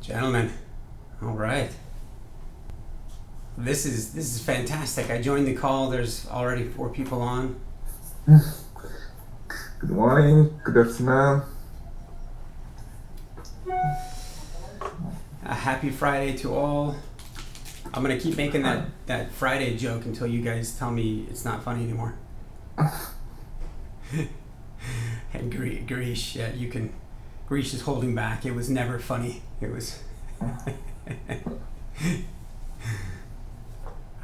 Gentlemen, all right. This is fantastic. I joined the call. There's already 4 people on. Good morning, good afternoon. A happy Friday to all. I'm gonna keep making that Friday joke until you guys tell me it's not funny anymore. And Garish, yeah, you can. Garish is holding back. It was never funny. It was.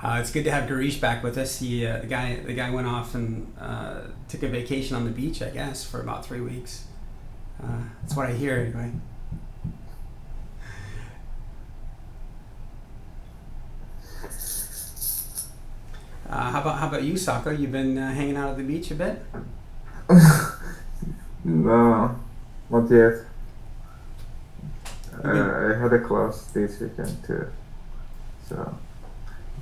It's good to have Garish back with us. The guy went off and took a vacation on the beach, I guess, for about 3 weeks. That's what I hear anyway. How about you, Sako? You've been hanging out at the beach a bit? No, not yet. I had a class this weekend too, so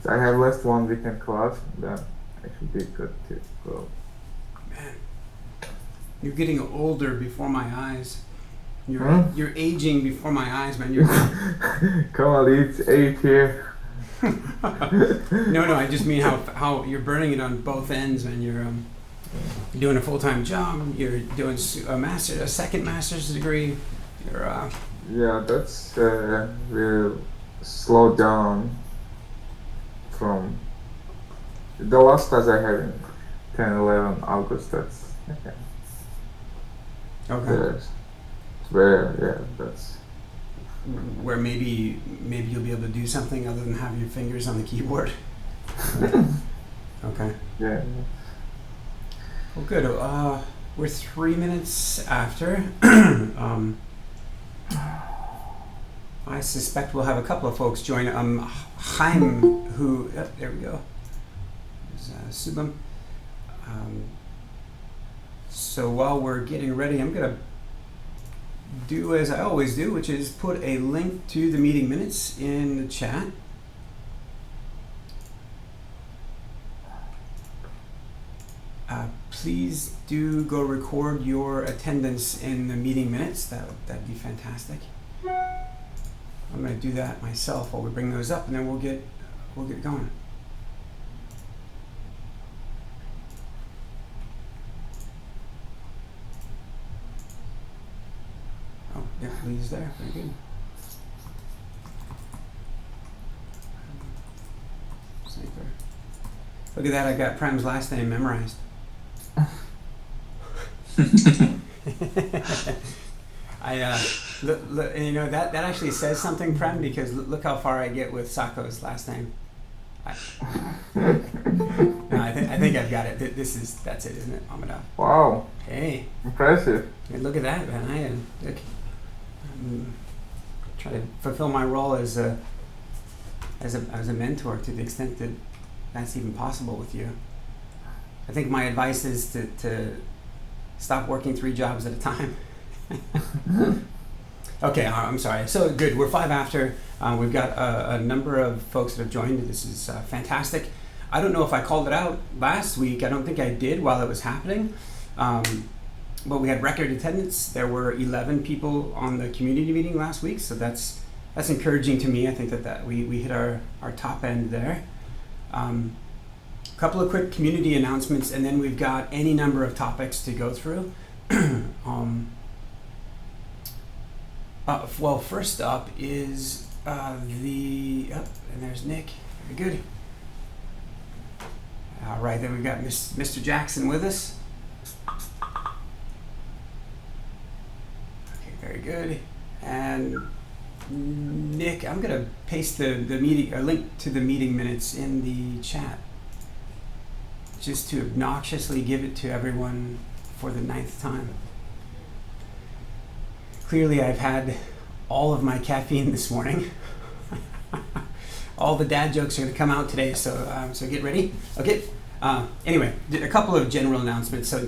I have last 1 weekend class. Then I should be good to go. Man, you're getting older before my eyes. You're aging before my eyes, man. Come on, it's 8 here. No, I just mean how you're burning it on both ends, man. You're doing a full-time job. You're doing a second master's degree. You're Yeah, that's will slow down from the last class I had in 10-11 August. That's okay. Okay. That's Where maybe you'll be able to do something other than have your fingers on the keyboard. Okay. Yeah. Well, good. We're 3 minutes after. I suspect we'll have a couple of folks join. Chaim, who... Oh, there we go. There's Subham. So while we're getting ready, I'm going to do as I always do, which is put a link to the meeting minutes in the chat. Please do go record your attendance in the meeting minutes. That'd be fantastic. I'm going to do that myself while we bring those up, and then we'll get going. Oh, yeah, Lee's there. Very good. Sniper. Look at that! I got Prem's last name memorized. Look, you know that actually says something, Prem, because look how far I get with Sako's last name. I think I've got it. That's it, isn't it? Amadov. Wow. Hey. Impressive. Hey, look at that, man. Try to fulfill my role as a mentor to the extent that that's even possible with you. I think my advice is to stop working 3 jobs at a time. Okay, I'm sorry. So good. We're 5 after. We've got a number of folks that have joined. This is fantastic. I don't know if I called it out last week. I don't think I did while it was happening. But we had record attendance. There were 11 people on the community meeting last week, so that's encouraging to me. I think that we hit our top end there. A couple of quick community announcements, and then we've got any number of topics to go through. Well, first up is and there's Nick. Very good. All right, then we've got Mr. Jackson with us. Okay, very good. And Nick, I'm gonna paste the meeting, a link to the meeting minutes in the chat, just to obnoxiously give it to everyone for the 9th time. Clearly, I've had all of my caffeine this morning. All the dad jokes are going to come out today, so get ready. Okay. Anyway, a couple of general announcements. So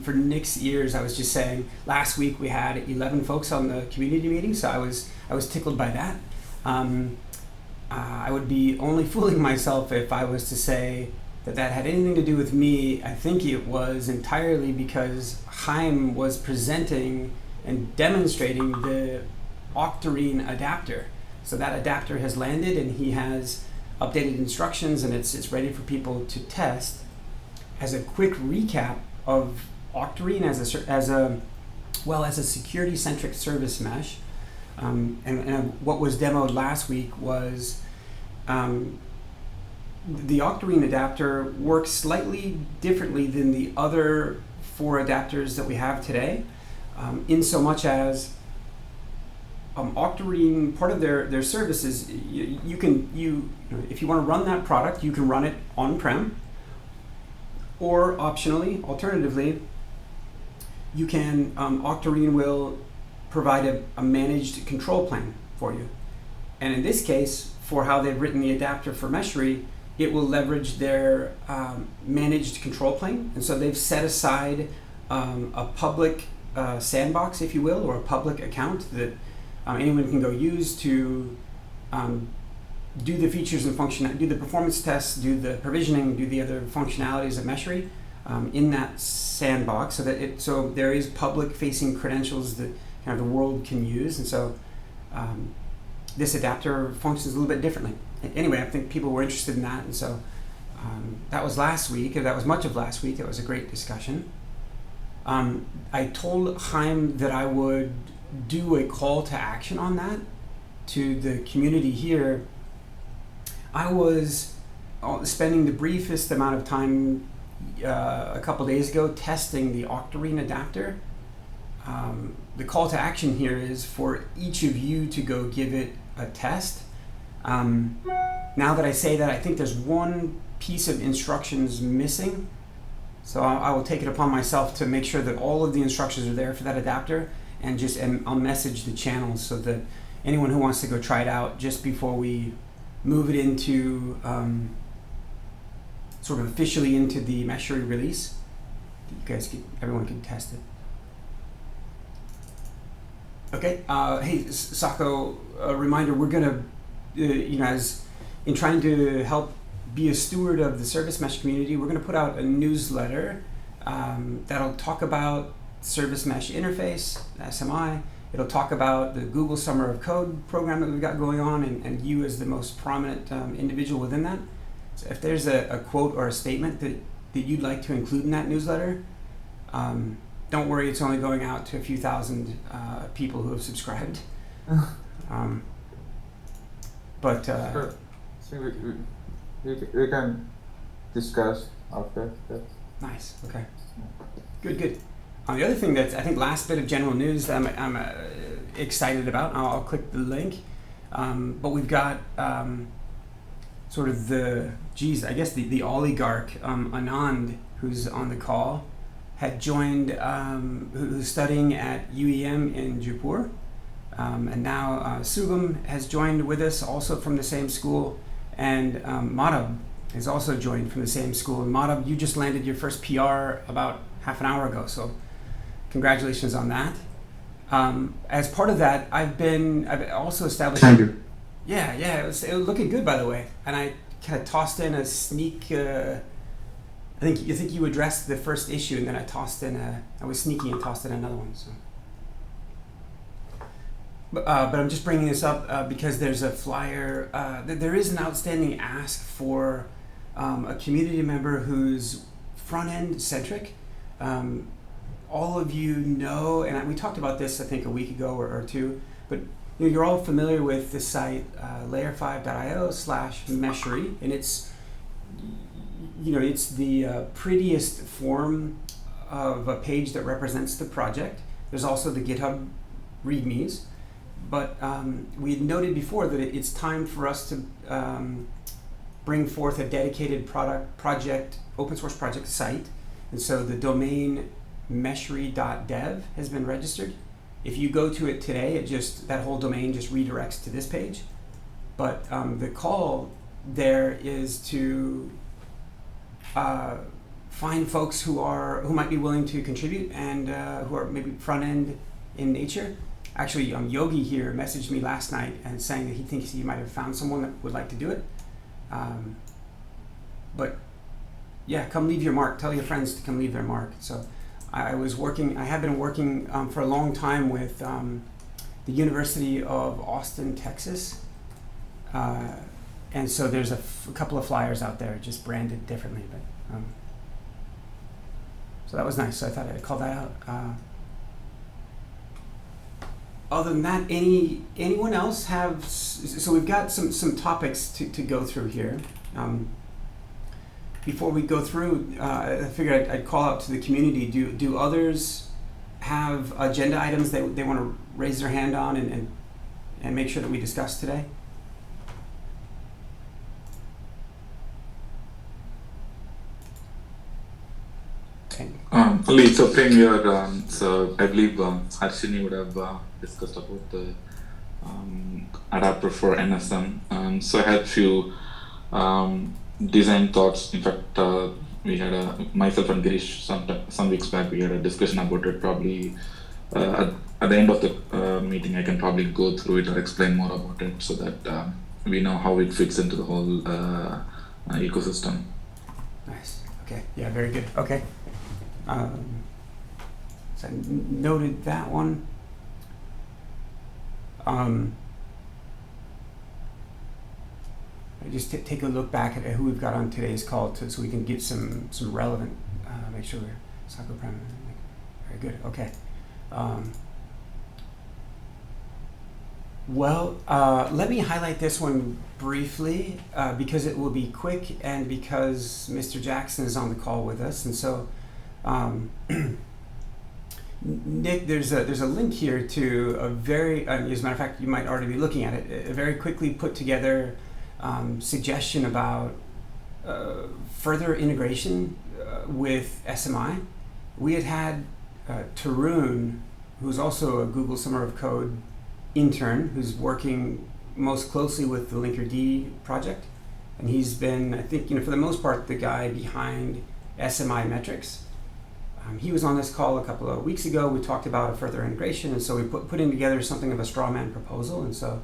for Nick's ears, I was just saying last week we had 11 folks on the community meeting, so I was tickled by that. I would be only fooling myself if I was to say that had anything to do with me. I think it was entirely because Chaim was presenting and demonstrating the Octarine adapter. So that adapter has landed, and he has updated instructions, and it's ready for people to test. As a quick recap of Octarine as a security-centric service mesh, and what was demoed last week was the Octarine adapter works slightly differently than the other 4 adapters that we have today, in so much as Octarine, part of their services, if you want to run that product, you can run it on-prem, or optionally, alternatively, you can, Octarine will provide a managed control plane for you. And in this case, for how they've written the adapter for Meshery, it will leverage their managed control plane. And so they've set aside a public sandbox, if you will, or a public account that anyone can go use to do the features and do the performance tests, do the provisioning, do the other functionalities of Meshery in that sandbox, so there is public-facing credentials that kind of the world can use, and so this adapter functions a little bit differently. Anyway, I think people were interested in that, and so that was last week, or that was much of last week. It was a great discussion. I told Chaim that I would do a call to action on that to the community here. I was spending the briefest amount of time a couple days ago testing the Octarine adapter. The call to action here is for each of you to go give it a test. Now that I say that, I think there's one piece of instructions missing. So I will take it upon myself to make sure that all of the instructions are there for that adapter, and I'll message the channels so that anyone who wants to go try it out just before we move it into sort of officially into the Meshery release, everyone can test it. Okay. Hey, Sako, a reminder: we're gonna, as in trying to help be a steward of the Service Mesh community, we're gonna put out a newsletter that'll talk about Service Mesh interface, SMI. It'll talk about the Google Summer of Code program that we've got going on, and you as the most prominent individual within that. So if there's a quote or a statement that you'd like to include in that newsletter, don't worry, it's only going out to a few thousand people who have subscribed. Sure. So we can discuss after that. Nice. Okay. Good. The other thing that's, I think, last bit of general news that I'm excited about, I'll click the link, but we've got sort of the oligarch, Anand, who's on the call, had joined, who's studying at UEM in Jaipur, and now Sugam has joined with us, also from the same school, and Madhav has also joined from the same school. And Madhav, you just landed your first PR about half an hour ago, so congratulations on that. As part of that, I've also established. Thank you. Yeah, it was looking good, by the way. And I kind of tossed in a sneak. I think you addressed the first issue, and then I was sneaky and tossed in another one. So, but I'm just bringing this up because there's a flyer. There is an outstanding ask for a community member who's front end centric. All of you know, and we talked about this I think a week ago or two, but you're all familiar with the site layer5.io/Meshery, and it's the prettiest form of a page that represents the project. There's also the GitHub READMEs, but we had noted before that it's time for us to bring forth a dedicated project, open source project site, and so the domain meshery.dev has been registered. If you go to it today, that whole domain just redirects to this page. But the call there is to find folks who might be willing to contribute and who are maybe front end in nature. Actually, Yogi here messaged me last night and saying that he thinks he might have found someone that would like to do it. But yeah, come leave your mark. Tell your friends to come leave their mark. So I have been working for a long time with the University of Austin, Texas. And so there's a couple of flyers out there just branded differently, but so that was nice. So I thought I'd call that out. Other than that, anyone else have? So we've got some topics to go through here. Before we go through, I figured I'd call out to the community. Do others have agenda items that they want to raise their hand on and make sure that we discuss today? Lee, so Premier, so I believe Harshini would have discussed about the adapter for NSM. So I had a few design thoughts. In fact, we had myself and Girish some weeks back, we had a discussion about it. Probably at the end of the meeting, I can probably go through it or explain more about it so that we know how it fits into the whole ecosystem. Nice. Okay. Yeah, very good. Okay. So I noted that one. I just take a look back at who we've got on today's call so we can get some relevant. Make sure we're Psycho Prime. Very good. Okay. Well, let me highlight this one briefly because it will be quick and because Mr. Jackson is on the call with us, and so. Nick, there's a link here to a very, as a matter of fact, you might already be looking at it, a very quickly put together suggestion about further integration with SMI. We had Tarun, who's also a Google Summer of Code intern, who's working most closely with the Linkerd project, and he's been, I think, for the most part, the guy behind SMI metrics. He was on this call a couple of weeks ago. We talked about a further integration, and so we putting together something of a straw man proposal. And so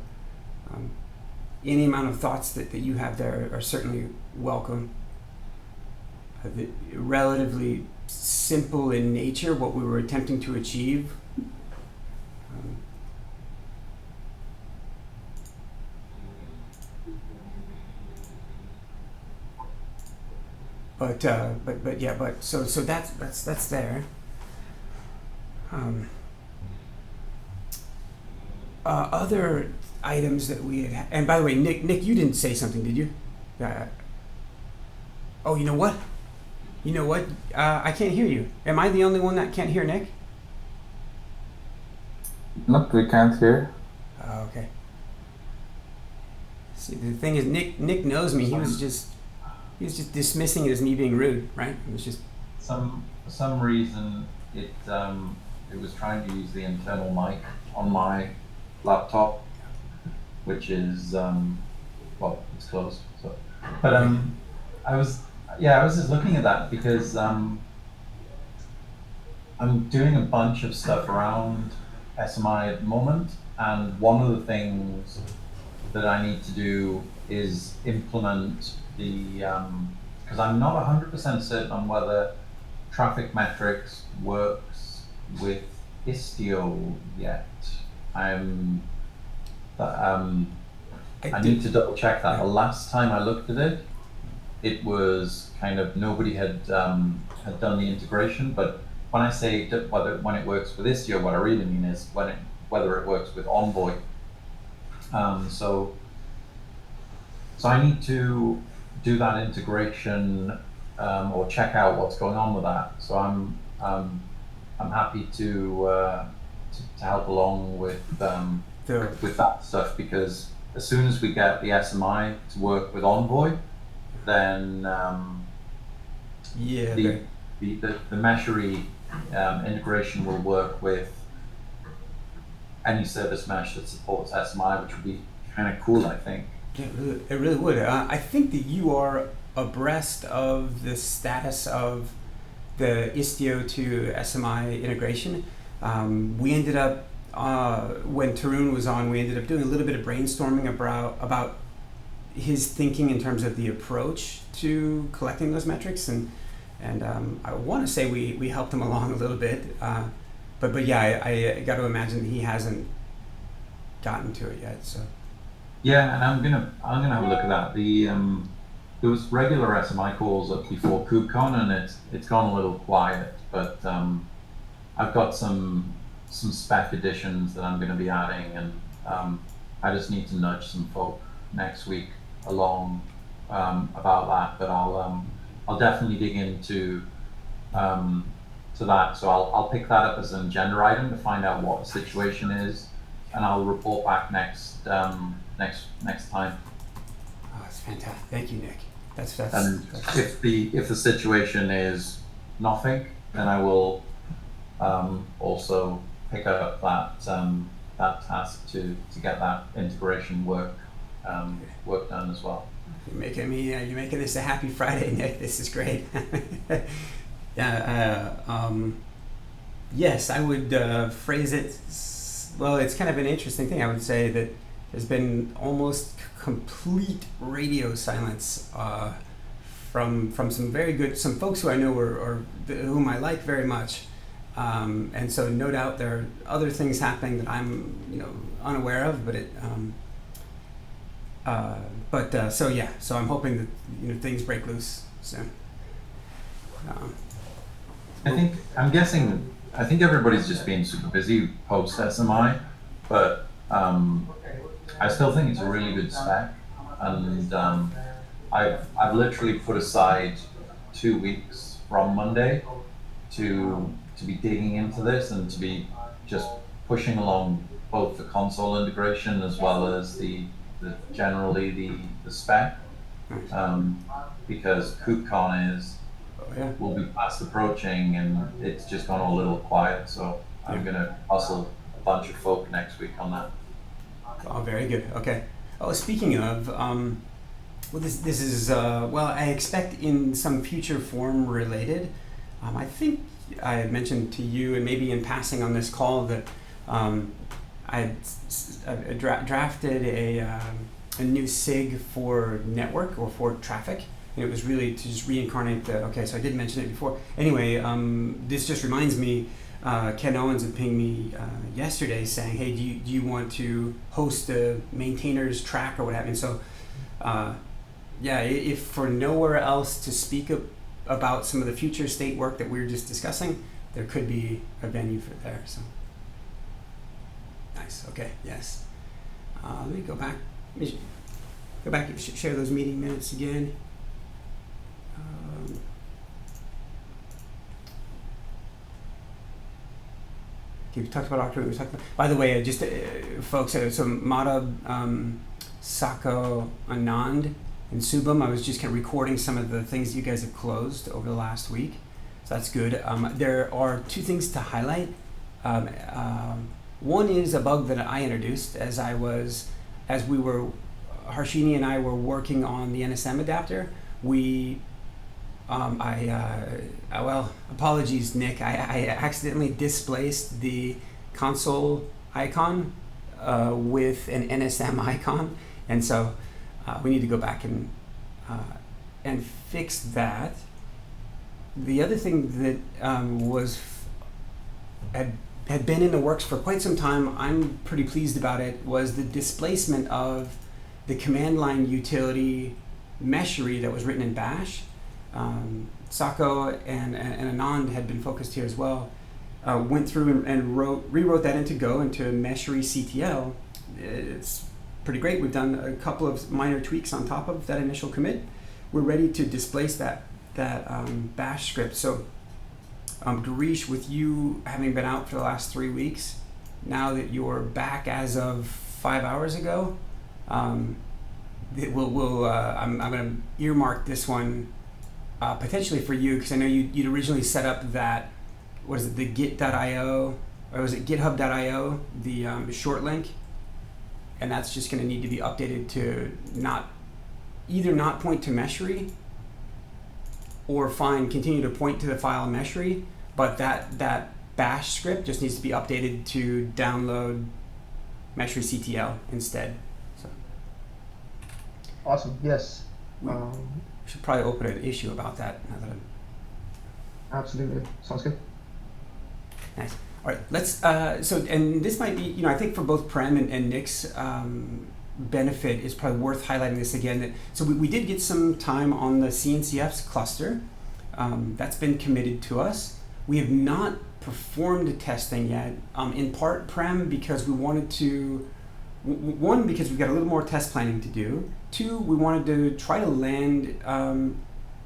any amount of thoughts that you have there are certainly welcome. Relatively simple in nature, what we were attempting to achieve. But so that's there. Other items that we had, and by the way, Nick, you didn't say something, did you? Oh, you know what? I can't hear you. Am I the only one that can't hear Nick? Nope, we can't hear. Okay. See, the thing is, Nick knows me. He was just dismissing it as me being rude, right? It was just for some reason it was trying to use the internal mic on my laptop, which is well, it's closed. So, but I was just looking at that because I'm doing a bunch of stuff around SMI at the moment, and one of the things that I need to do is implement the because I'm not 100% certain on whether traffic metrics works with Istio yet. I need to double check that. The last time I looked at it, it was kind of nobody had done the integration. But when I say when it works with Istio, what I really mean is whether it works with Envoy. So I need to do that integration or check out what's going on with that. So I'm happy to help along with that stuff, because as soon as we get the SMI to work with Envoy, then the Meshery integration will work with any service mesh that supports SMI, which would be kind of cool, I think. Yeah, it really would. I think that you are abreast of the status of the Istio to SMI integration. We ended up, when Tarun was on, we ended up doing a little bit of brainstorming about his thinking in terms of the approach to collecting those metrics, and I want to say we helped him along a little bit. But yeah, I got to imagine he hasn't gotten to it yet. So Yeah, and I'm gonna have a look at that. There was regular SMI calls up before KubeCon, and it's gone a little quiet. But I've got some spec additions that I'm going to be adding, and I just need to nudge some folk next week along about that. But I'll definitely dig into to that. So I'll pick that up as an agenda item to find out what the situation is, and I'll report back next time. oh, it's fantastic. Thank you, Nick. That's And if the situation is nothing, then I will also pick up that task to get that integration work done as well. You're making me. You're making this a happy Friday, Nick. This is great. Yes, I would phrase it. Well, it's kind of an interesting thing. I would say that there's been almost complete radio silence from some folks who I know or whom I like very much, and so no doubt there are other things happening that I'm unaware of. So I'm hoping that things break loose soon. I think everybody's just been super busy post SMI, but I still think it's a really good spec, and I've literally put aside 2 weeks from Monday to be digging into this and to be just pushing along both the console integration as well as the spec, because KubeCon will be fast approaching, and it's just gone a little quiet. So I'm gonna hustle a bunch of folk next week on that. Oh, very good. Okay. Oh, speaking of, well, this is I expect in some future form related. I think I had mentioned to you, and maybe in passing on this call, that I drafted a new SIG for network or for traffic. And it was really to just reincarnate so I did mention it before. Anyway, this just reminds me, Ken Owens had pinged me yesterday saying, hey, do you want to host a maintainers track or what have you? And so, if for nowhere else to speak about some of the future state work that we were just discussing, there could be a venue for there. So nice. Okay. Yes. Let me go back. And share those meeting minutes again. We talked about October. We talked about. By the way, just folks, so Madhab, Sako, Anand, and Subham. I was just kind of recording some of the things you guys have closed over the last week, so that's good. There are two things to highlight. One is a bug that I introduced as Harshini and I were working on the NSM adapter. Apologies, Nick. I accidentally displaced the console icon with an NSM icon, and so we need to go back and fix that. The other thing that had been in the works for quite some time, I'm pretty pleased about it, was the displacement of the command line utility Meshery that was written in Bash. Sako and Anand had been focused here as well. Went through and rewrote that into Go, into Meshery CTL. It's pretty great. We've done a couple of minor tweaks on top of that initial commit. We're ready to displace that Bash script. So, Girish, with you having been out for the last 3 weeks, now that you're back as of 5 hours ago, I'm going to earmark this one potentially for you, because I know you'd originally set up that, what is it, the git.io, or was it github.io, the short link, and that's just going to need to be updated to either not point to Meshery or continue to point to the file Meshery, but that bash script just needs to be updated to download Meshery CTL instead. So awesome. Yes. We should probably open an issue about that now that absolutely. Sounds good. Nice. All right, let's, and this might be, I think for both Prem and Nick's benefit, is probably worth highlighting this again. So we did get some time on the CNCF's cluster. That's been committed to us. We have not performed testing yet, in part, Prem, because we wanted to, one, because we've got a little more test planning to do. Two, we wanted to try to land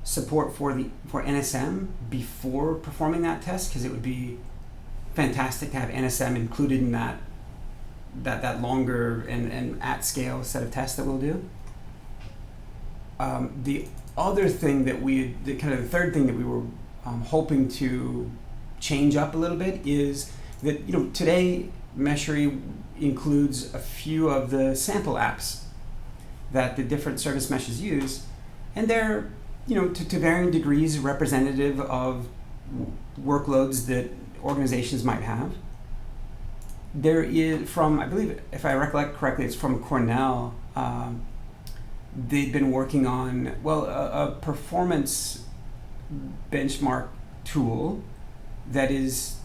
support for NSM before performing that test, because it would be fantastic to have NSM included in that longer and at scale set of tests that we'll do. The other thing that the third thing that we were hoping to change up a little bit is that today Meshery includes a few of the sample apps that the different service meshes use, and they're to varying degrees representative of workloads that organizations might have. There is, from, I believe, if I recollect correctly, it's from Cornell. They've been working on, a performance benchmark tool that is,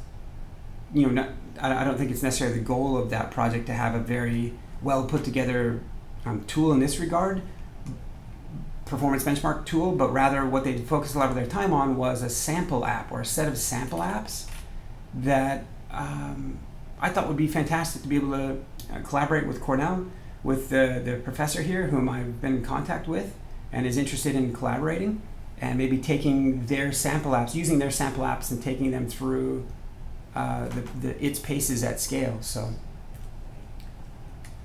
I don't think it's necessarily the goal of that project to have a very well put together tool in this regard, performance benchmark tool, but rather what they focused a lot of their time on was a sample app or a set of sample apps that I thought would be fantastic to be able to collaborate with Cornell, with the professor here whom I've been in contact with and is interested in collaborating, and maybe taking their sample apps, using their sample apps and taking them through its paces at scale. So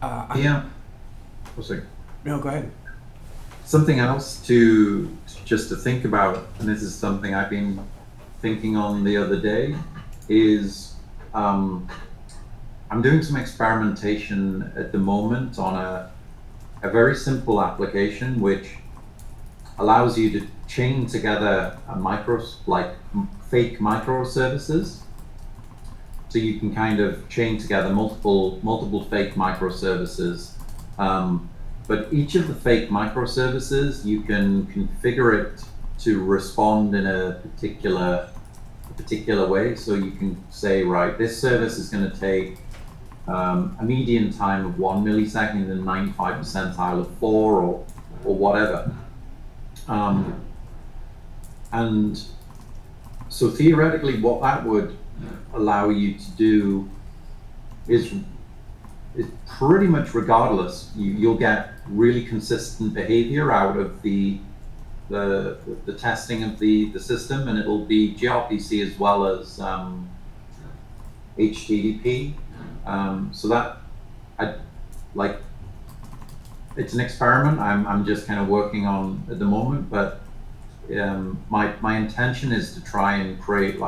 yeah. No, go ahead. Something else to think about, and this is something I've been thinking on the other day, is I'm doing some experimentation at the moment on a very simple application which allows you to chain together fake microservices. So you can kind of chain together multiple fake microservices. But each of the fake microservices, you can configure it to respond in a particular way. So you can say, right, this service is going to take a median time of 1 millisecond and 95 percentile of 4 or whatever. And so theoretically, what that would allow you to do is pretty much regardless, you'll get really consistent behavior out of the testing of the system, and it'll be gRPC as well as HTTP. So that it's an experiment I'm just kind of working on at the moment, but my intention is to try and create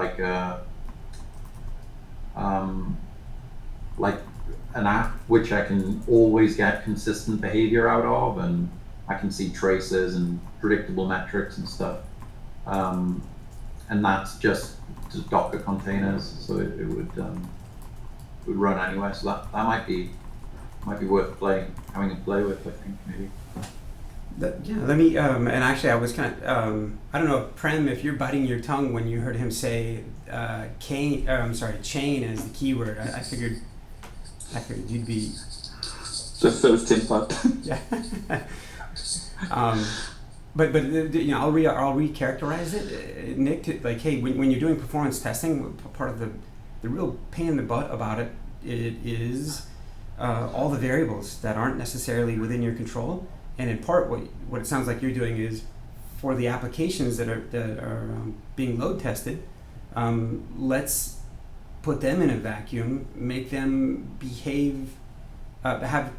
an app which I can always get consistent behavior out of, and I can see traces and predictable metrics and stuff. And that's just Docker containers, so it would run anywhere. So that might be worth having a play with, I think, maybe. Let me, and actually I was kind of, I don't know, Prem, if you're biting your tongue when you heard him say chain as the keyword. I figured you'd be... Just so it's part. Yeah. But I'll recharacterize it, Nick, to, hey, when you're doing performance testing, part of the real pain in the butt about it is all the variables that aren't necessarily within your control. And in part, what it sounds like you're doing is, for the applications that are being load tested, let's put them in a vacuum, make them behave, have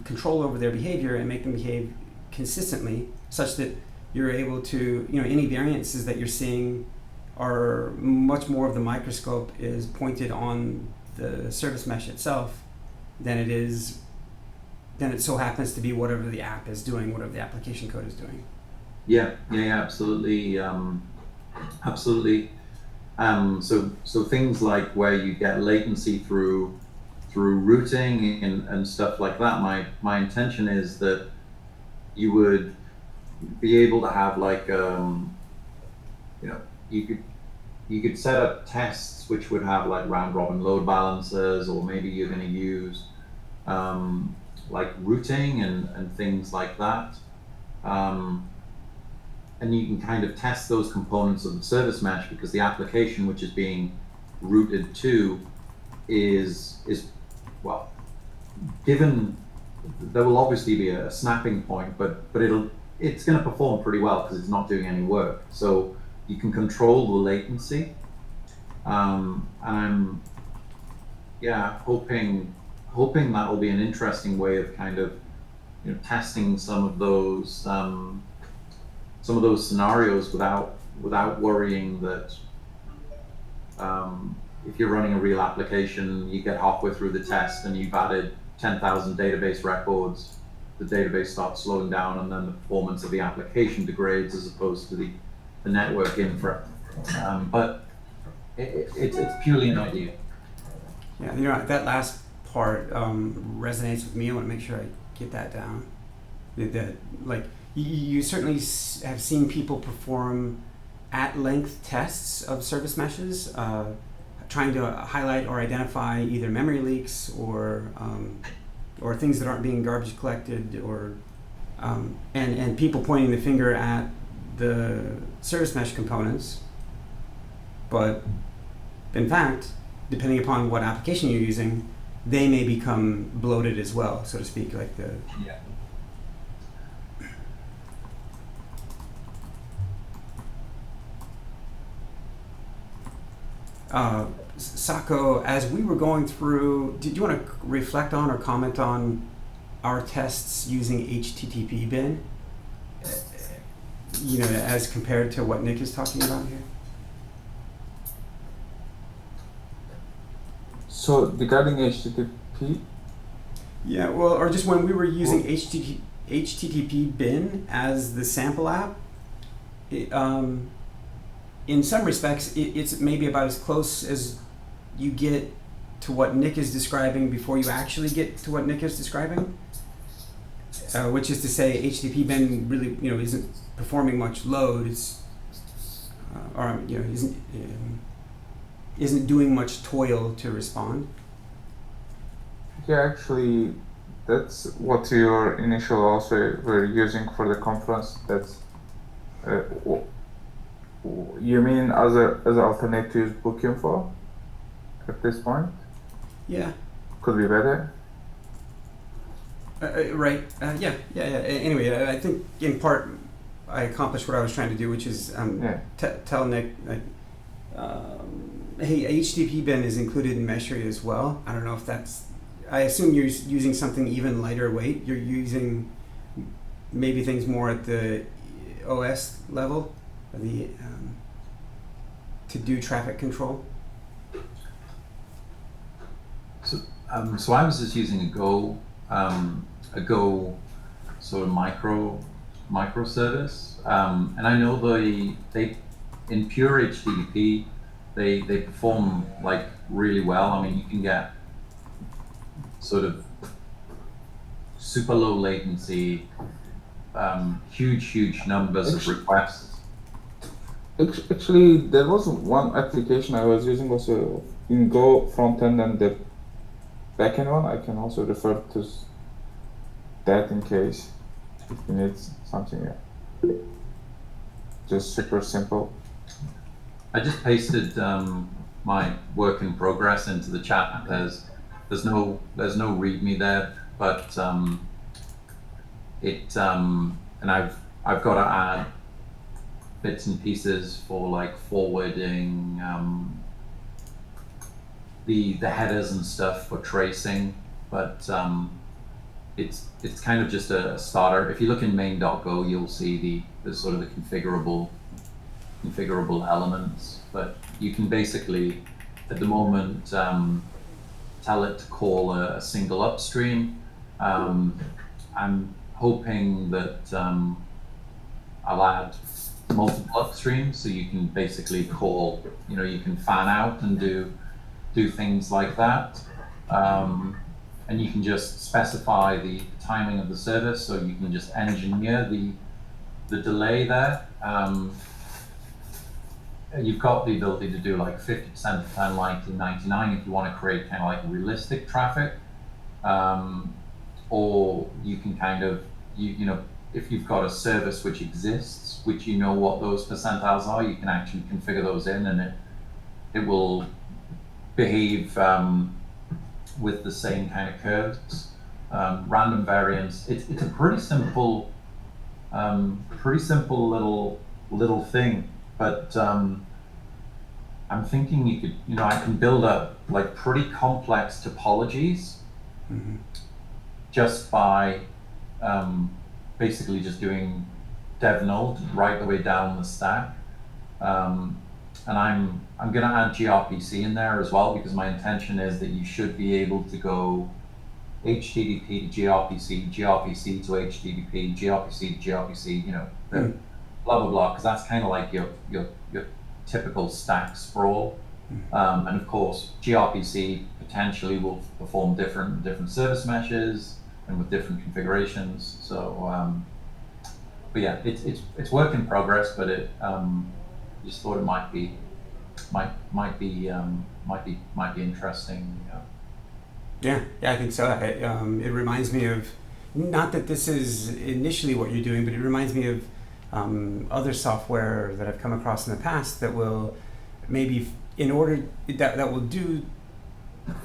control over their behavior, and make them behave consistently, such that you're able to, any variances that you're seeing are much more of the microscope is pointed on the service mesh itself than it so happens to be whatever the app is doing, whatever the application code is doing. Yeah, absolutely, absolutely. So things like where you get latency through routing and stuff like that. My intention is that you would be able to have you could you could set up tests which would have like round robin load balancers, or maybe you're going to use like routing and things like that. And you can kind of test those components of the service mesh, because the application which is being routed to is well, given there will obviously be a snapping point, but it's going to perform pretty well because it's not doing any work. So you can control the latency. And I'm hoping that will be an interesting way of kind of testing some of those scenarios without worrying that if you're running a real application, you get halfway through the test and you've added 10,000 database records, the database starts slowing down, and then the performance of the application degrades as opposed to the network infra. But it's purely an idea. Yeah, that last part resonates with me. I want to make sure I get that down. Like you certainly have seen people perform at-length tests of service meshes, trying to highlight or identify either memory leaks or things that aren't being garbage collected, or and people pointing the finger at the service mesh components. But in fact, depending upon what application you're using, they may become bloated as well, so to speak, like the. Yeah. Sako, as we were going through, did you want to reflect on or comment on our tests using HTTP bin? As compared to what Nick is talking about here? So regarding HTTP? Yeah, well, or just when we were using HTTP bin as the sample app, in some respects, it's maybe about as close as you get to what Nick is describing before you actually get to what Nick is describing. Which is to say, HTTP bin really, isn't performing much load. Isn't doing much toil to respond. Yeah, actually, that's what your initial also were using for the conference. That's you mean as an alternate to use book info at this point? Yeah. Could be better. Right. Yeah. Anyway, I think in part I accomplished what I was trying to do, which is tell Nick, hey, HTTP bin is included in Meshery as well. I don't know if that's. I assume you're using something even lighter weight. You're using maybe things more at the OS level, to do traffic control. So I was just using a Go sort of microservice, and I know they in pure HTTP they perform like really well. I mean, you can get sort of super low latency, huge numbers of requests. Actually, there was one application I was using also in Go front end and the backend one. I can also refer to that in case if you need something. Just super simple. I just pasted my work in progress into the chat. There's no README there, but and I've got to add bits and pieces for like forwarding the headers and stuff for tracing, but it's kind of just a starter. If you look in main.go, you'll see the sort of the configurable elements, but you can basically at the moment tell it to call a single upstream. I'm hoping that I'll add multiple upstreams, so you can basically call, you can fan out and do things like that, and you can just specify the timing of the service, so you can just engineer the delay there. you've got the ability to do like 50% of the time 1999 if you want to create kind of like realistic traffic, or you can kind of you know, if you've got a service which exists, which you know what those percentiles are, you can actually configure those in, and it will behave with the same kind of curves. Random variance. It's a pretty simple little thing, but I'm thinking you could, you know, I can build up like pretty complex topologies just by basically just doing dev null right the way down the stack. And I'm going to add gRPC in there as well, because my intention is that you should be able to go HTTP to gRPC, gRPC to HTTP, gRPC to gRPC, you know, blah blah blah, because that's kind of like your typical stack sprawl. And of course, gRPC potentially will perform different service meshes and with different configurations. So, but yeah, it's work in progress, but it just thought it might be interesting. Yeah, I think so. It reminds me of, not that this is initially what you're doing, but it reminds me of other software that I've come across in the past that will maybe, in order that will do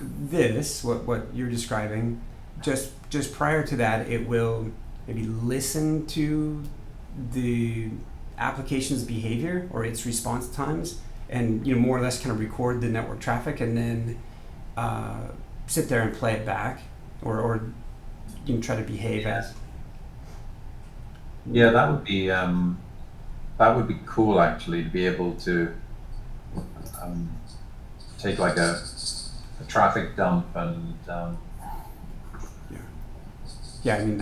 this, what you're describing, just prior to that, it will maybe listen to the application's behavior or its response times, and, you know, more or less kind of record the network traffic, and then sit there and play it back, or you know, try to behave as. Yeah, that would be cool actually, to be able to take like a traffic dump and and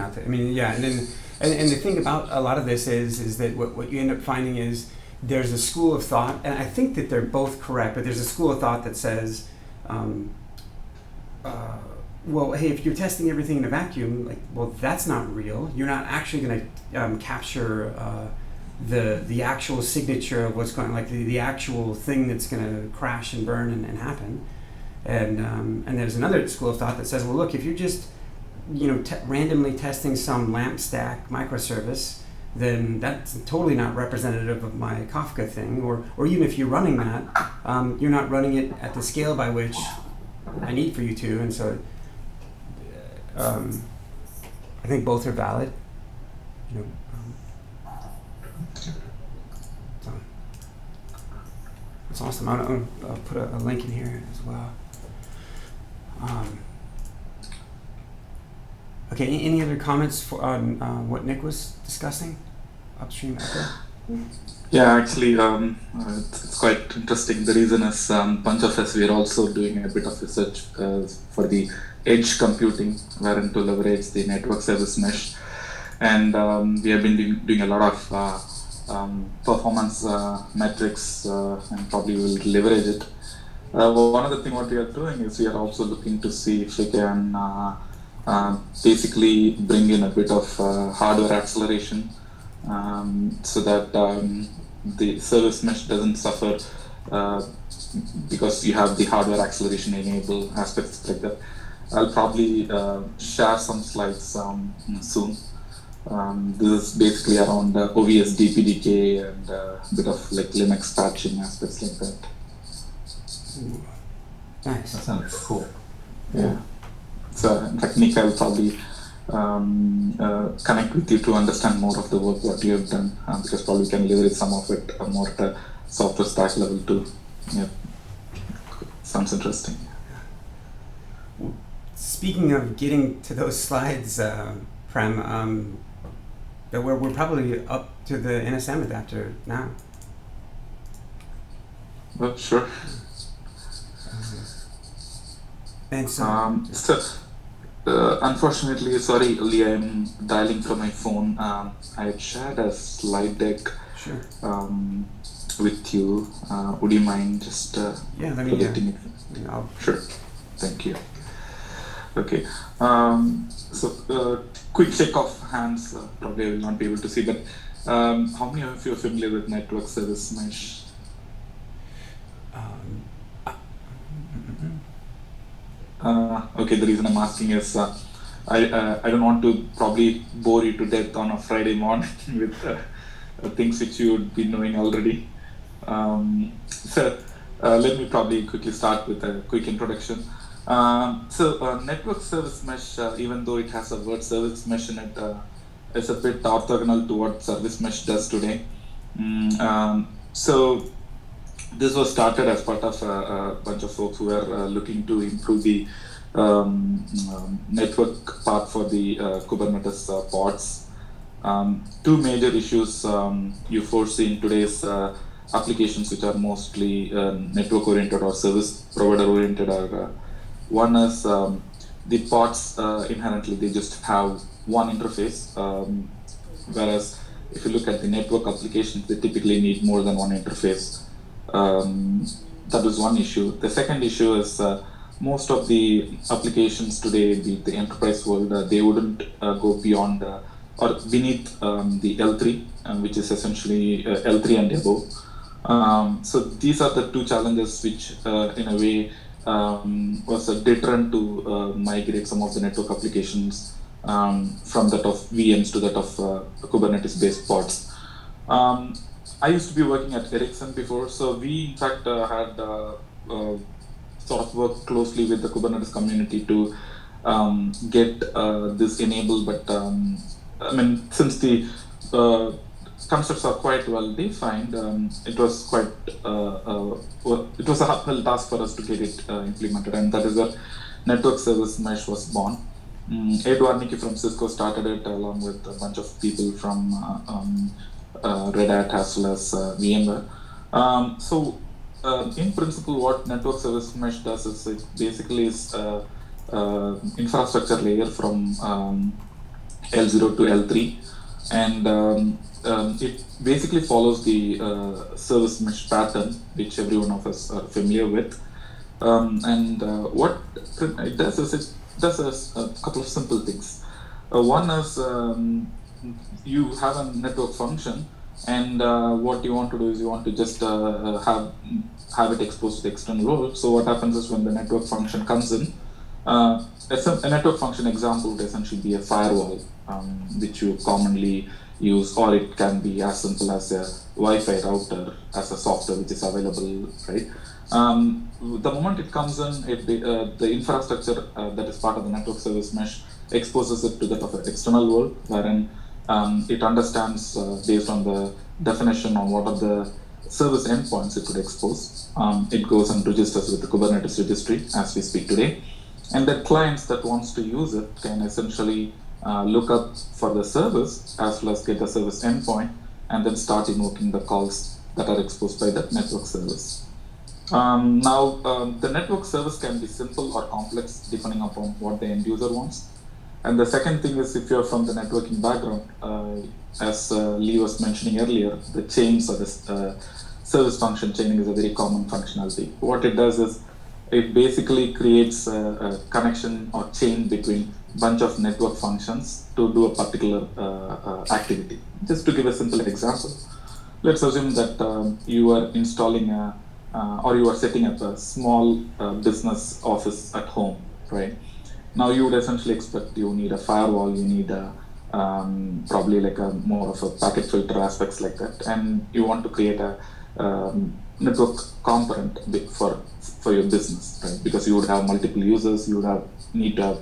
then and the thing about a lot of this is that what you end up finding is there's a school of thought, and I think that they're both correct, but there's a school of thought that says, well, hey, if you're testing everything in a vacuum, like, well, that's not real. You're not actually going to capture the actual signature of what's going on, like the actual thing that's going to crash and burn and happen. And there's another school of thought that says, well, look, if you're just, you know, randomly testing some LAMP stack microservice, then that's totally not representative of my Kafka thing. Or even if you're running that, you're not running it at the scale by which I need for you to. And so I think both are valid. You know, so that's awesome. I'll put a link in here as well. Okay, any other comments on what Nick was discussing upstream echo? Yeah, actually, it's quite interesting. The reason is bunch of us, we are also doing a bit of research for the edge computing, wherein to leverage the network service mesh, and we have been doing a lot of performance metrics, and probably will leverage it. One of the things what we are doing is we are also looking to see if we can basically bring in a bit of hardware acceleration, so that the service mesh doesn't suffer because you have the hardware acceleration enable aspects like that. I'll probably share some slides soon. This is basically around OVS DPDK and a bit of like Linux patching aspects like that. Ooh. Nice. That sounds cool. Yeah. So in fact, Nick, I'll probably connect with you to understand more of the work what you have done, because probably can leverage some of it more at a software stack level too. Yeah, sounds interesting. Speaking of getting to those slides, Prem, that we're probably up to the NSM adapter now. Well, sure. And so, unfortunately, sorry, Lee, I'm dialing from my phone. I had shared a slide deck sure. with you. Would you mind just projecting it? Sure. Thank you. Okay. So, quick shake of hands. Probably I will not be able to see, but how many of you are familiar with network service mesh? Okay, the reason I'm asking is I don't want to probably bore you to death on a Friday morning with things which you would be knowing already. So let me probably quickly start with a quick introduction. Network service mesh, even though it has a word service mesh in it, is a bit orthogonal to what service mesh does today. So this was started as part of a bunch of folks who were looking to improve the network part for the Kubernetes pods. Two major issues you foresee in today's applications, which are mostly network oriented or service provider oriented, are one is the pods inherently they just have one interface, whereas if you look at the network applications, they typically need more than one interface. That is one issue. The second issue is most of the applications today, the enterprise world, they wouldn't go beyond or beneath the L3, which is essentially L3 and above. So these are the two challenges which, in a way, was a deterrent to migrate some of the network applications from that of VMs to that of Kubernetes-based pods. I used to be working at Ericsson before, so we in fact had sort of worked closely with the Kubernetes community to get this enabled. But I mean, since the concepts are quite well defined, it was quite it was a uphill task for us to get it implemented, and that is where network service mesh was born. Ed Warnicki from Cisco started it along with a bunch of people from Red Hat as well as VMware. In principle, what network service mesh does is it basically is infrastructure layer from L0 to L3, and it basically follows the service mesh pattern, which every one of us are familiar with. What it does is it does a couple of simple things. One is you have a network function, and what you want to do is you want to just have it exposed to the external world. So what happens is when the network function comes in, a network function example would essentially be a firewall, which you commonly use, or it can be as simple as a Wi-Fi router as a software which is available, right? The moment it comes in, the infrastructure that is part of the network service mesh exposes it to that of an external world, wherein it understands based on the definition on what are the service endpoints it could expose. It goes and registers with the Kubernetes registry as we speak today. And the clients that wants to use it can essentially look up for the service as well as get the service endpoint and then start invoking the calls that are exposed by that network service. The network service can be simple or complex depending upon what the end user wants. And the second thing is, if you're from the networking background, as Lee was mentioning earlier, the chains or the service function chaining is a very common functionality. What it does is it basically creates a connection or chain between bunch of network functions to do a particular activity. Just to give a simple example, let's assume that you are installing or you are setting up a small business office at home, right? Now you would essentially expect you need a firewall, you need probably like a more of a packet filter aspects like that, and you want to create a network component for your business, right? Because you would have multiple users, you would need to have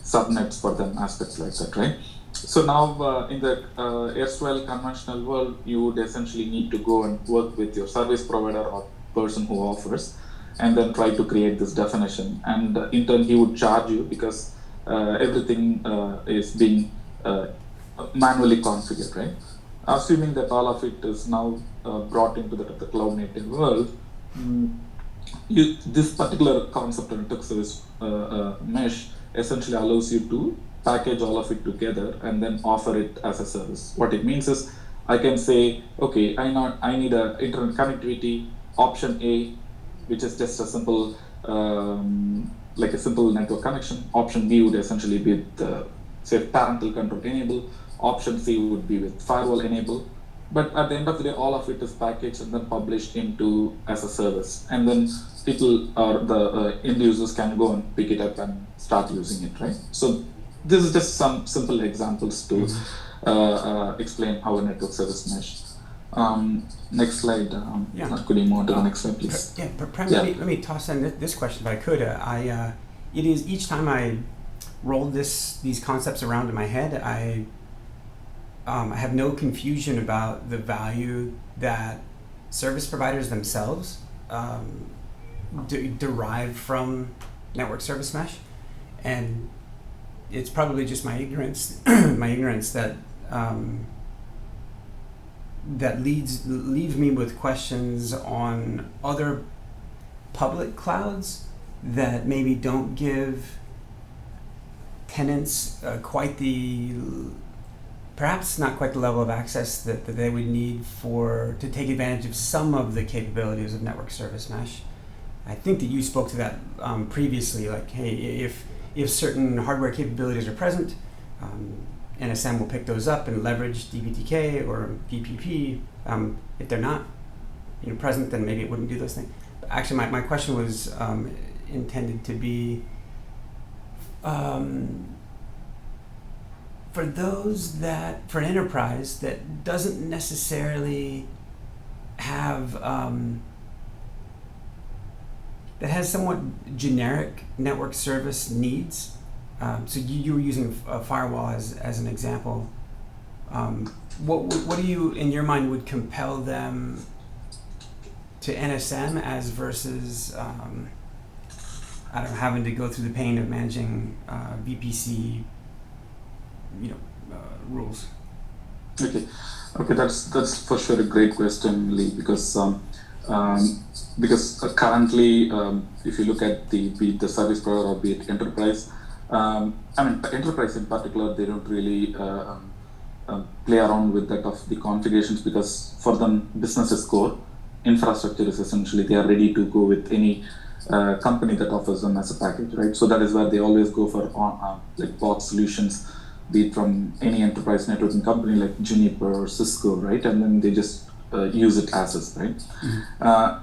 subnets for them, aspects like that, right? So now in the erstwhile conventional world, you would essentially need to go and work with your service provider or person who offers, and then try to create this definition. And in turn, he would charge you because everything is being manually configured, right? Assuming that all of it is now brought into the cloud native world, this particular concept of network service mesh essentially allows you to package all of it together and then offer it as a service. What it means is I can say, okay, I need a internet connectivity, option A, which is just a simple like a simple network connection. Option B would essentially be with say parental control enable. Option C would be with firewall enable. but at the end of the day, all of it is packaged and then published into as a service, and then people or the end users can go and pick it up and start using it, right? So this is just some simple examples to explain how a network service mesh. Next slide. Could you move on to the next slide, please? Yeah, Prem, let me toss in this question if I could. It is each time I roll these concepts around in my head, I have no confusion about the value that service providers themselves derive from network service mesh, and it's probably just my ignorance, that that leaves me with questions on other public clouds that maybe don't give tenants perhaps not quite the level of access that they would need to take advantage of some of the capabilities of network service mesh. I think that you spoke to that previously, like, hey, if certain hardware capabilities are present, NSM will pick those up and leverage DBTK or VPP. If they're not, present, then maybe it wouldn't do those things. But actually, my question was intended to be for an enterprise that doesn't necessarily have that has somewhat generic network service needs. So you were using a firewall as an example. What do you, in your mind, would compel them to NSM as versus having to go through the pain of managing VPC, rules? Okay, that's for sure a great question, Lee, because currently, if you look at be it the service provider or be it enterprise, enterprise in particular, they don't really play around with that of the configurations, because for them, business is core. Infrastructure is essentially, they are ready to go with any company that offers them as a package, right? So that is where they always go for like box solutions, be it from any enterprise networking company like Juniper or Cisco, right? And then they just use it as is, right? Mm-hmm.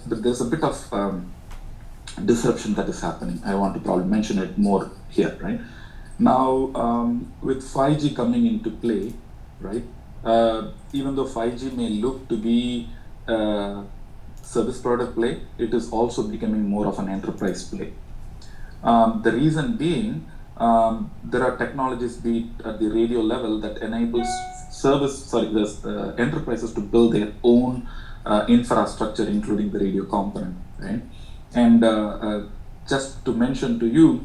But there's a bit of disruption that is happening. I want to probably mention it more here, right? Now, with 5G coming into play, right? Even though 5G may look to be service product play, it is also becoming more of an enterprise play. The reason being, there are technologies, be it at the radio level, that enables enterprises to build their own infrastructure, including the radio component, right? And just to mention to you,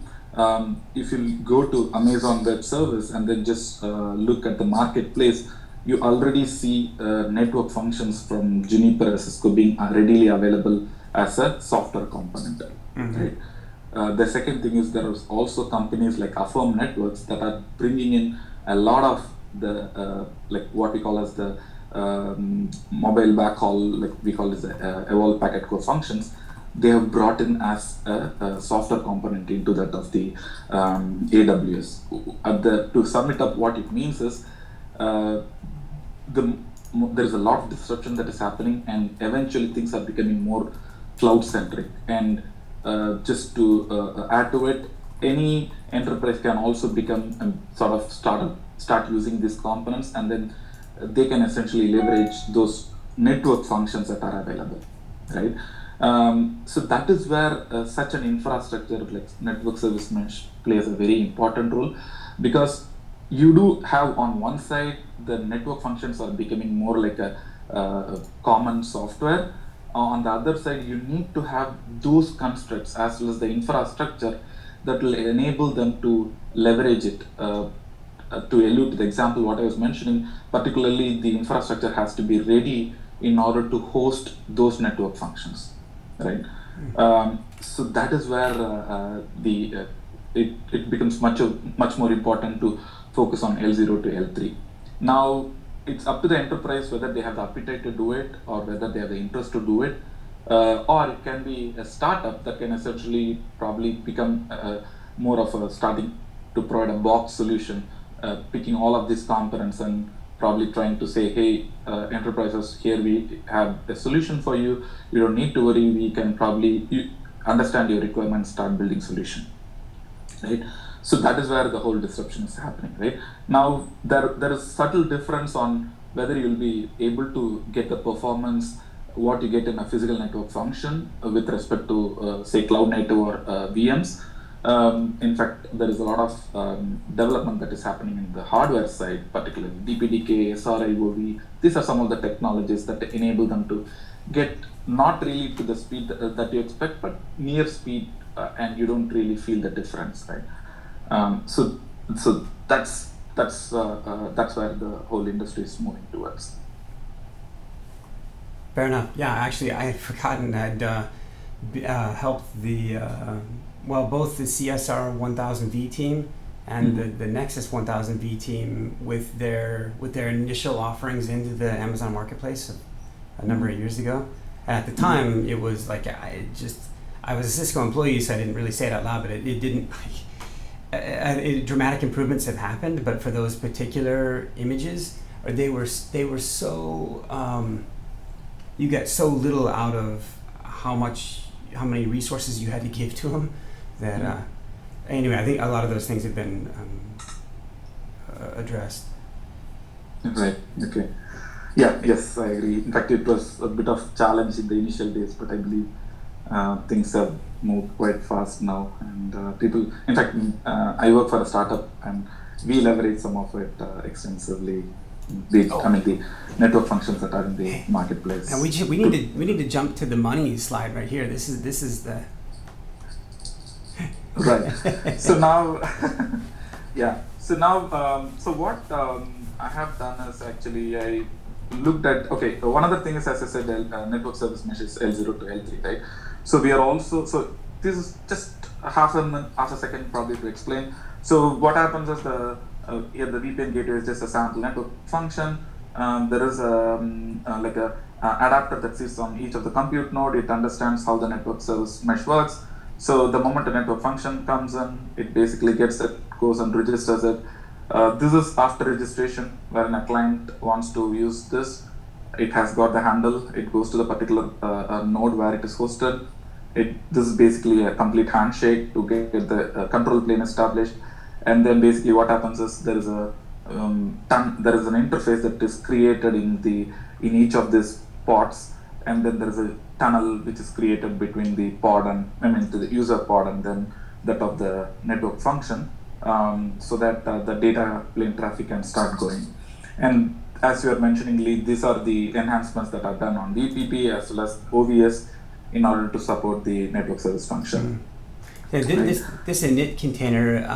if you go to Amazon Web Service and then just look at the marketplace, you already see network functions from Juniper and Cisco being readily available as a software component, mm-hmm. right? The second thing is there are also companies like Affirm Networks that are bringing in a lot of the like what we call as the mobile backhaul, like we call this evolved packet core functions. They have brought in as a software component into that of the AWS. To sum it up, what it means is there is a lot of disruption that is happening, and eventually things are becoming more cloud-centric. And just to add to it, any enterprise can also become sort of start using these components, and then they can essentially leverage those network functions that are available, right? So that is where such an infrastructure like network service mesh plays a very important role, because you do have on one side the network functions are becoming more like a common software. On the other side, you need to have those constructs as well as the infrastructure that will enable them to leverage it. To allude to the example what I was mentioning, particularly the infrastructure has to be ready in order to host those network functions, right? So that is where it becomes much more important to focus on L0 to L3. Now, it's up to the enterprise whether they have the appetite to do it or whether they have the interest to do it, or it can be a startup that can essentially probably become more of a starting to provide a box solution, picking all of these components and probably trying to say, hey, enterprises, here we have a solution for you. You don't need to worry. We can probably understand your requirements, start building solution, right? So that is where the whole disruption is happening, right? Now, there is subtle difference on whether you'll be able to get the performance what you get in a physical network function with respect to, say, cloud native or VMs. In fact, there is a lot of development that is happening in the hardware side, particularly DPDK, SRIOV. These are some of the technologies that enable them to get not really to the speed that you expect, but near speed, and you don't really feel the difference, right? So that's where the whole industry is moving towards. Fair enough. Yeah, actually, I had forgotten I'd helped the both the CSR 1000V team and the Nexus 1000V team with their initial offerings into the Amazon Marketplace a number of years ago. And at the time, it was like I was a Cisco employee, so I didn't really say it out loud, but it didn't. Dramatic improvements have happened, but for those particular images, they were so. You get so little out of how many resources you had to give to them that anyway, I think a lot of those things have been addressed. Right. Okay. Yeah. Yes, I agree. In fact, it was a bit of challenge in the initial days, but I believe things have moved quite fast now. And people, in fact, I work for a startup, and we leverage some of it extensively. I mean, the network functions that are in the marketplace. And we need to jump to the money slide right here. This is the right. So now, yeah. So now, so what I have done is actually I looked at, okay, one other thing is, as I said, network service mesh is L0 to L3, right? So we are also, so this is just half a second probably to explain. So what happens is here the VPN gateway is just a sample network function. There is like a adapter that sits on each of the compute node. It understands how the network service mesh works. So the moment a network function comes in, it basically gets it, goes and registers it. This is after registration, wherein a client wants to use this. It has got the handle. It goes to the particular node where it is hosted. This is basically a complete handshake to get the control plane established. And then basically what happens is there is an interface that is created in each of these pods, and then there is a tunnel which is created between the pod and to the user pod and then that of the network function, so that the data plane traffic can start going. And as you are mentioning, Lee, these are the enhancements that are done on VPP as well as OVS in order to support the network service function. Yeah, this init container.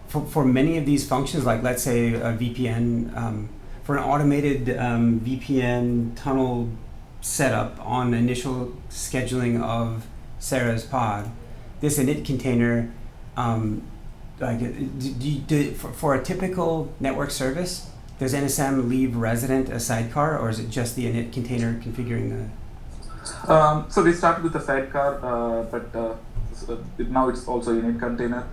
For many of these functions, like let's say a VPN, for an automated VPN tunnel setup on initial scheduling of Sarah's pod, this init container, for a typical network service, does NSM leave resident a sidecar, or is it just the init container configuring the? So we started with the sidecar, but now it's also init container.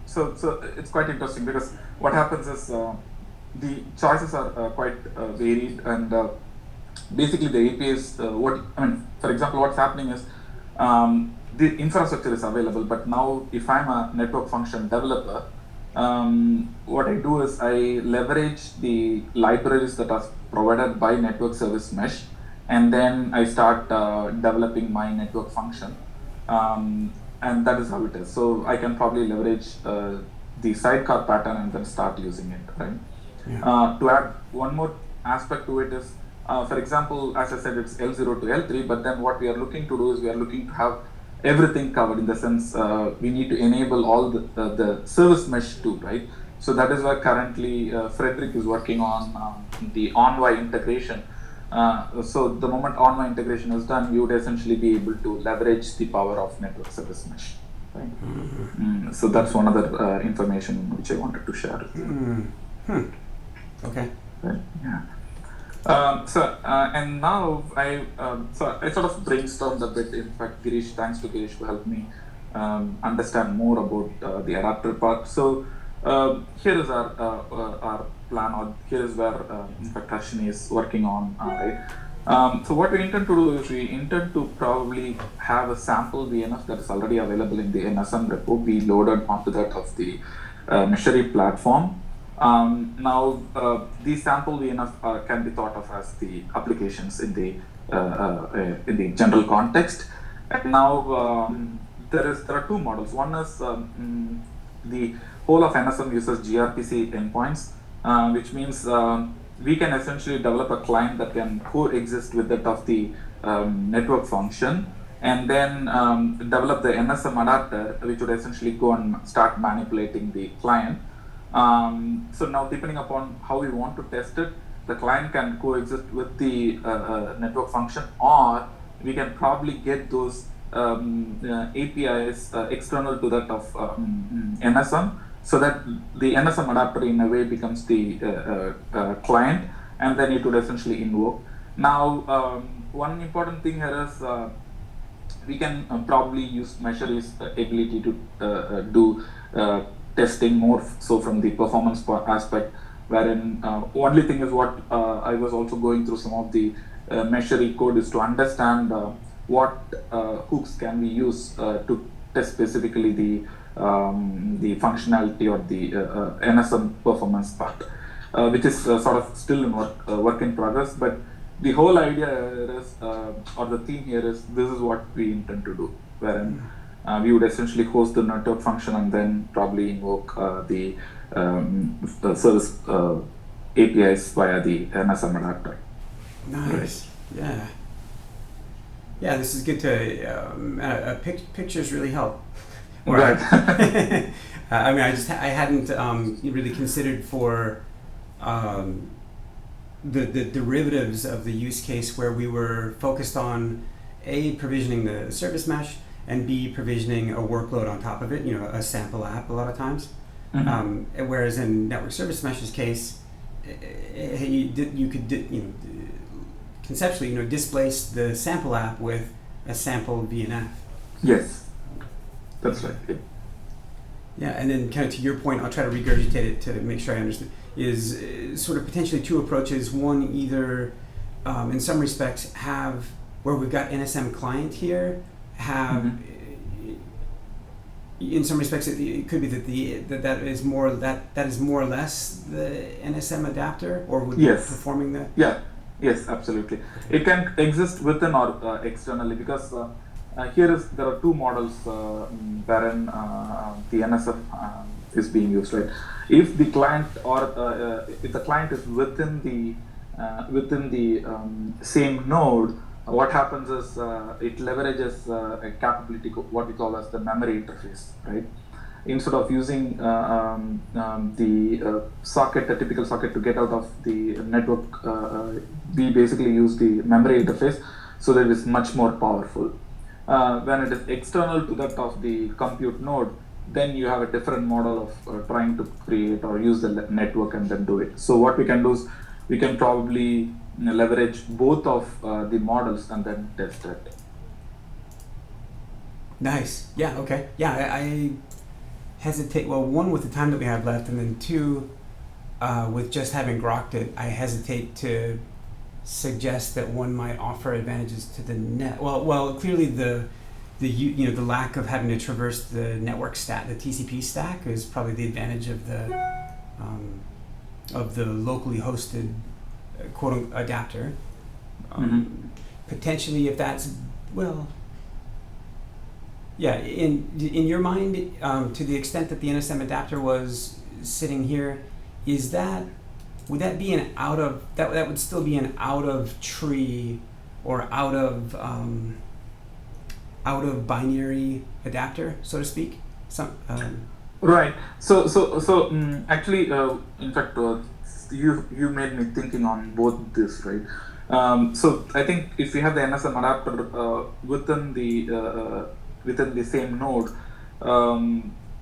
So it's quite interesting because what happens is the choices are quite varied, and basically the APIs, for example, what's happening is the infrastructure is available, but now if I'm a network function developer, what I do is I leverage the libraries that are provided by network service mesh, and then I start developing my network function. And that is how it is. So I can probably leverage the sidecar pattern and then start using it, right? Yeah. To add one more aspect to it is, for example, as I said, it's L0 to L3, but then what we are looking to do is we are looking to have everything covered, in the sense we need to enable all the service mesh too, right? So that is where currently Frederick is working on the Envoy integration. So the moment Envoy integration is done, you would essentially be able to leverage the power of network service mesh. Right? So that's one other information which I wanted to share. Okay. Right. Yeah. And now I sort of brainstormed a bit. In fact, thanks to Girish who helped me understand more about the adapter part. So here is our plan, or here is where in fact Harshini is working on, right? So what we intend to do is we intend to probably have a sample VNF that is already available in the NSM repo be loaded onto that of the Meshery platform. Now, these sample VNF can be thought of as the applications in the general context. And now there are two models. One is the whole of NSM uses gRPC endpoints, which means we can essentially develop a client that can coexist with that of the network function, and then develop the NSM adapter, which would essentially go and start manipulating the client. So now, depending upon how we want to test it, the client can coexist with the network function, or we can probably get those APIs external to that of NSM, so that the NSM adapter in a way becomes the client, and then it would essentially invoke. Now, one important thing here is we can probably use Meshery's ability to do testing more so from the performance aspect, wherein only thing is what I was also going through some of the Meshery code is to understand what hooks can we use to test specifically the functionality or the NSM performance part, which is sort of still in work in progress. But the whole idea is, or the theme here is, this is what we intend to do, wherein we would essentially host the network function and then probably invoke the service APIs via the NSM adapter. Nice. Right. Yeah, this is good to pictures really help. Right. I mean, I hadn't really considered for the derivatives of the use case where we were focused on A, provisioning the service mesh, and B, provisioning a workload on top of it, a sample app a lot of times. Mm-hmm. Whereas in network service mesh's case, you could conceptually displace the sample app with a sample VNF. Yes, that's right. Yeah, and then kind of to your point, I'll try to regurgitate it to make sure I understand, is sort of potentially two approaches. One, either in some respects have, where we've got NSM client here, have, in some respects it could be that is more or less the NSM adapter, or would be performing the... Yeah, yes, absolutely. It can exist within or externally, because there are two models wherein the NSM is being used, right? If the client if the client is within the same node, what happens is it leverages a capability, what we call as the memory interface, right? Instead of using the socket, a typical socket, to get out of the network, we basically use the memory interface, so that it is much more powerful. When it is external to that of the compute node, then you have a different model of trying to create or use the network and then do it. So what we can do is we can probably leverage both of the models and then test it. Nice. Yeah. Okay. Yeah. I hesitate. Well, one, with the time that we have left, and then two, with just having grokked it, I hesitate to suggest that one might offer advantages to the net. Well, clearly the lack of having to traverse the network stack, the TCP stack, is probably the advantage of the locally hosted quote adapter. Potentially, if that's in your mind, to the extent that the NSM adapter was sitting here, would that be an that would still be an out of tree or out of binary adapter, so to speak? Right. So actually, in fact, you made me thinking on both this, right? So I think if we have the NSM adapter within the same node,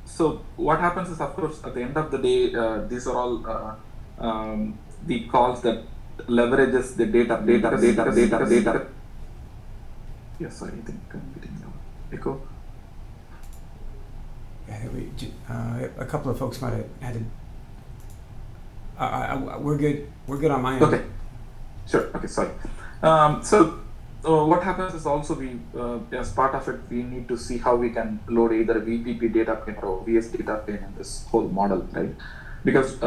so what happens is, of course, at the end of the day, these are all the calls that leverages the data. Yes, sorry, I think I'm getting echo. A couple of folks might have had to. We're good. We're good on my end. Okay. Sure. Okay. Sorry. What happens is also we, as part of it, we need to see how we can load either VPP data plane or OVS data plane in this whole model, right? Because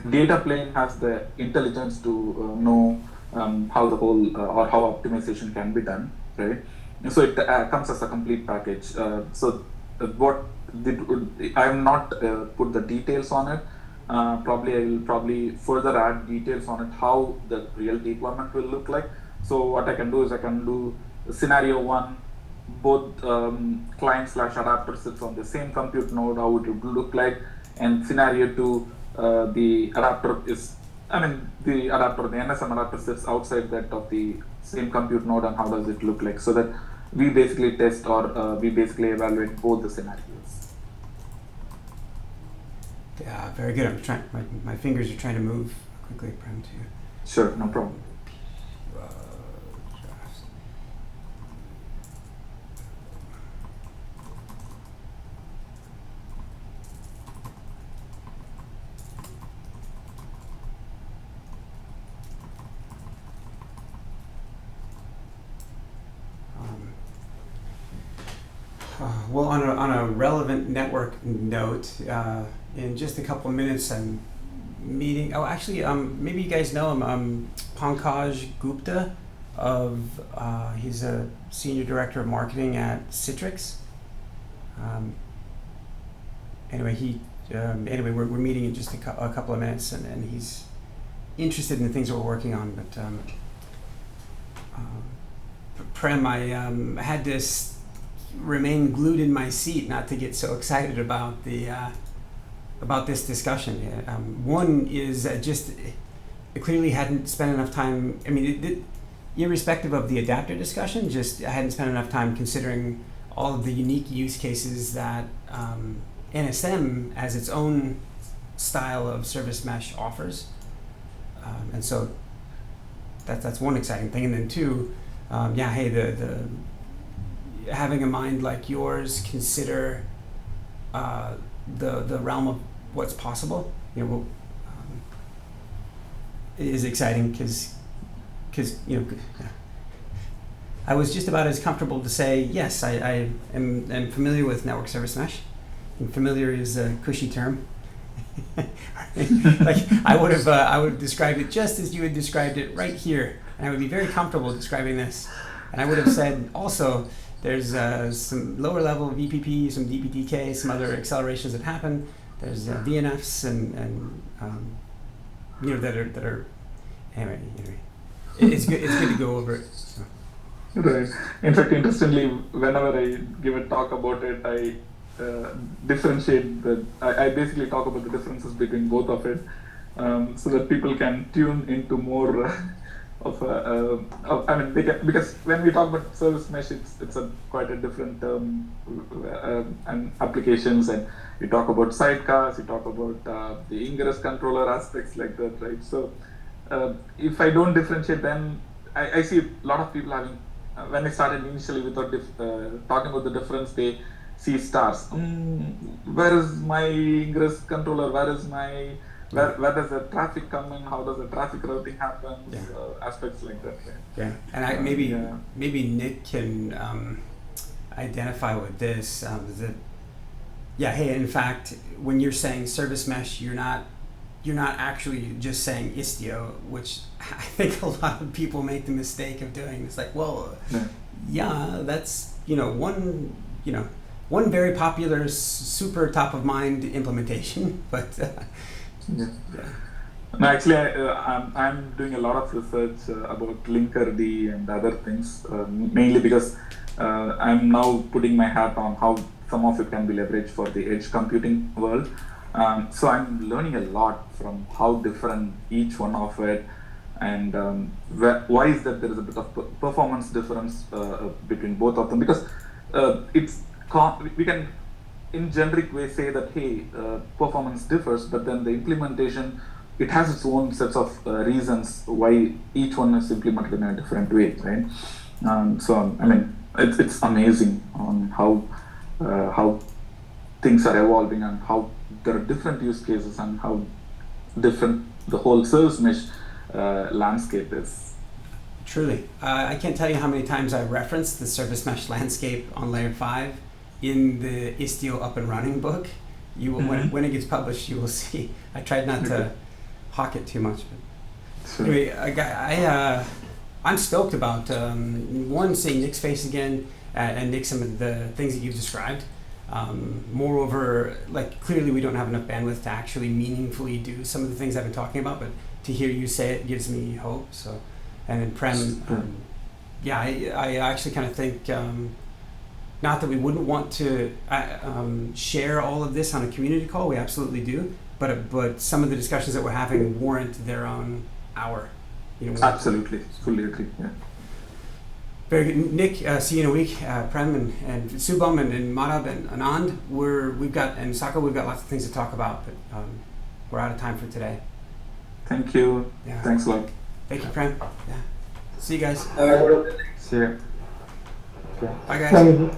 data plane has the intelligence to know how the whole or how optimization can be done, right? And so it comes as a complete package. I have not put the details on it. Probably I will probably further add details on it how the real deployment will look like. So what I can do is I can do scenario 1, both client/adapter sits on the same compute node, how it would look like, and scenario 2, the adapter is, the NSM adapter sits outside that of the same compute node, and how does it look like, so that we basically test or we basically evaluate both the scenarios. Yeah, very good. I'm trying. My fingers are trying to move quickly. Prem to. Sure, no problem. Well, on a relevant network note, in just a couple of minutes, I'm meeting. Oh, actually, maybe you guys know him. Pankaj Gupta, he's a senior director of marketing at Citrix. Anyway, we're meeting in just a couple of minutes, and he's interested in the things that we're working on. But Prem, I had to remain glued in my seat not to get so excited about this discussion. One is just I clearly hadn't spent enough time. Irrespective of the adapter discussion, just I hadn't spent enough time considering all of the unique use cases that NSM as its own style of service mesh offers, and so that's one exciting thing. And then two, the having a mind like yours consider the realm of what's possible, is exciting because I was just about as comfortable to say yes. I am familiar with network service mesh, and familiar is a cushy term. Like I would have described it just as you had described it right here, and I would be very comfortable describing this. And I would have said also, there's some lower level VPP, some DPDK, some other accelerations that happen. There's VNFs and that are anyway. It's good to go over it. So. Right. In fact, interestingly, whenever I give a talk about it, I differentiate I basically talk about the differences between both of it, so that people can tune into more. Because when we talk about service mesh, it's quite a different term and applications, and we talk about sidecars, we talk about the ingress controller aspects like that, right? So if I don't differentiate, then I see a lot of people having, when I started initially without talking about the difference, they see stars. Where is my ingress controller? Where does the traffic come in? How does the traffic routing happen? Yeah. Aspects like that. Right? Yeah, and maybe Nick can identify with this. In fact, when you're saying service mesh, you're not actually just saying Istio, which I think a lot of people make the mistake of doing. It's like, well, that's one very popular, super top of mind implementation, but. Yeah. No, actually, I'm doing a lot of research about Linkerd and other things, mainly because I'm now putting my hat on how some of it can be leveraged for the edge computing world. So I'm learning a lot from how different each one of it, and why is that there is a bit of performance difference between both of them, because we can in generic way say that performance differs, but then the implementation, it has its own sets of reasons why each one is implemented in a different way, right? So it's amazing on how things are evolving and how there are different use cases and how different the whole service mesh landscape is. Truly. I can't tell you how many times I referenced the service mesh landscape on layer 5 in the Istio up and running book. You will, when it gets published, you will see. I tried not to hawk it too much. But anyway, I'm stoked about, one, seeing Nick's face again, and Nick, some of the things that you've described. Moreover, like, clearly we don't have enough bandwidth to actually meaningfully do some of the things I've been talking about, but to hear you say it gives me hope. So, and then Prem, I actually kind of think, not that we wouldn't want to share all of this on a community call, we absolutely do, but some of the discussions that we're having warrant their own hour. You know, absolutely, fully agree. Yeah. Very good, Nick. See you in a week. Prem and Subham and Madhav and Anand. We've got, and Sako. We've got lots of things to talk about, but we're out of time for today. Thank you. Yeah. Thanks a lot. Thank you, Prem. Yeah. See you guys. See you. Bye, guys.